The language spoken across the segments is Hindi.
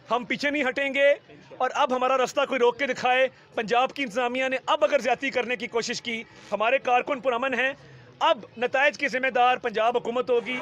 हम पीछे नहीं हटेंगे। और अब हमारा रास्ता कोई रोक के दिखाए। पंजाब की इंतजामिया ने अब अगर ज्यादती करने की कोशिश की, हमारे कारकुन पुरअमन हैं, अब नताइज की जिम्मेदार पंजाब हुकूमत होगी।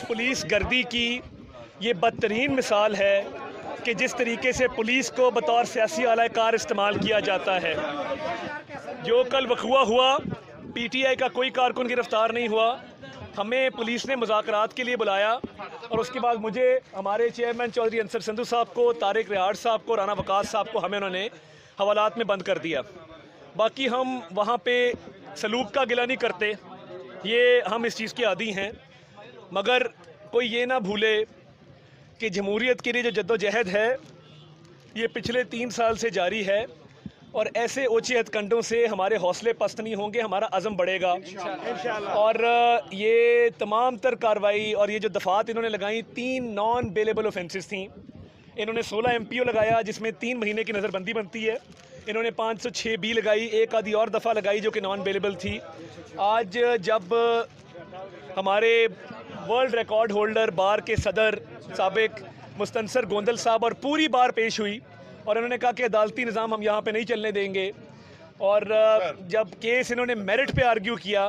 पुलिस गर्दी की ये बदतरीन मिसाल है कि जिस तरीके से पुलिस को बतौर सियासी आला कार इस्तेमाल किया जाता है। जो कल वक़ुआ हुआ, पीटीआई का कोई कारकुन गिरफ्तार नहीं हुआ। हमें पुलिस ने मुज़ाकरात के लिए बुलाया और उसके बाद मुझे हमारे चेयरमैन चौधरी अंसर संधू साहब को, तारिक रियाड़ साहब को, राना वकास साहब को हमें उन्होंने हवालात में बंद कर दिया। बाकी हम वहाँ पे सलूक का गिला नहीं करते, ये हम इस चीज़ के आदी हैं। मगर कोई ये ना भूले कि जमहूरियत के लिए जो जद्दोजहद है ये पिछले 3 साल से जारी है और ऐसे ऊंचे हथकंडों से हमारे हौसले पस्त नहीं होंगे, हमारा अज़म बढ़ेगा और ये तमाम तर कार्रवाई और ये जो दफ़ात इन्होंने लगाई, 3 नॉन बेलेबल ऑफेंसेस थी। इन्होंने 16 MPO लगाया जिसमें 3 महीने की नज़रबंदी बनती है। इन्होंने 506 B लगाई, एक आधी और दफ़ा लगाई जो कि नॉन बेलेबल थी। आज जब हमारे वर्ल्ड रिकॉर्ड होल्डर बार के सदर साबिक मुस्तनसर गोंदल साहब और पूरी बार पेश हुई और उन्होंने कहा कि अदालती निज़ाम हम यहाँ पे नहीं चलने देंगे। और जब केस इन्होंने मेरिट पे आर्ग्यू किया,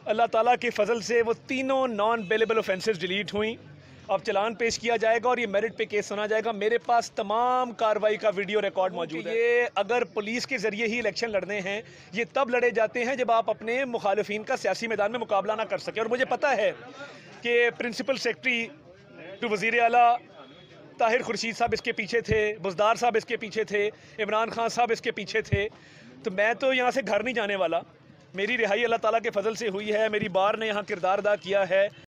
अल्लाह ताला के फजल से वो तीनों नॉन बेलेबल ऑफेंसेस डिलीट हुई। अब चलान पेश किया जाएगा और ये मेरिट पे केस सुना जाएगा। मेरे पास तमाम कार्रवाई का वीडियो रिकॉर्ड मौजूद है। ये अगर पुलिस के ज़रिए ही इलेक्शन लड़ने हैं, ये तब लड़े जाते हैं जब आप अपने मुखालिफिन का सियासी मैदान में मुकाबला ना कर सकें। और मुझे पता है कि प्रिंसिपल सेक्रेटरी टू वज़ीर आला ताहिर खुर्शीद साहब इसके पीछे थे, बुज़दार साहब इसके पीछे थे, इमरान खान साहब इसके पीछे थे। तो मैं तो यहाँ से घर नहीं जाने वाला। मेरी रिहाई अल्लाह ताला के फजल से हुई है, मेरी बार ने यहाँ किरदार अदा किया है।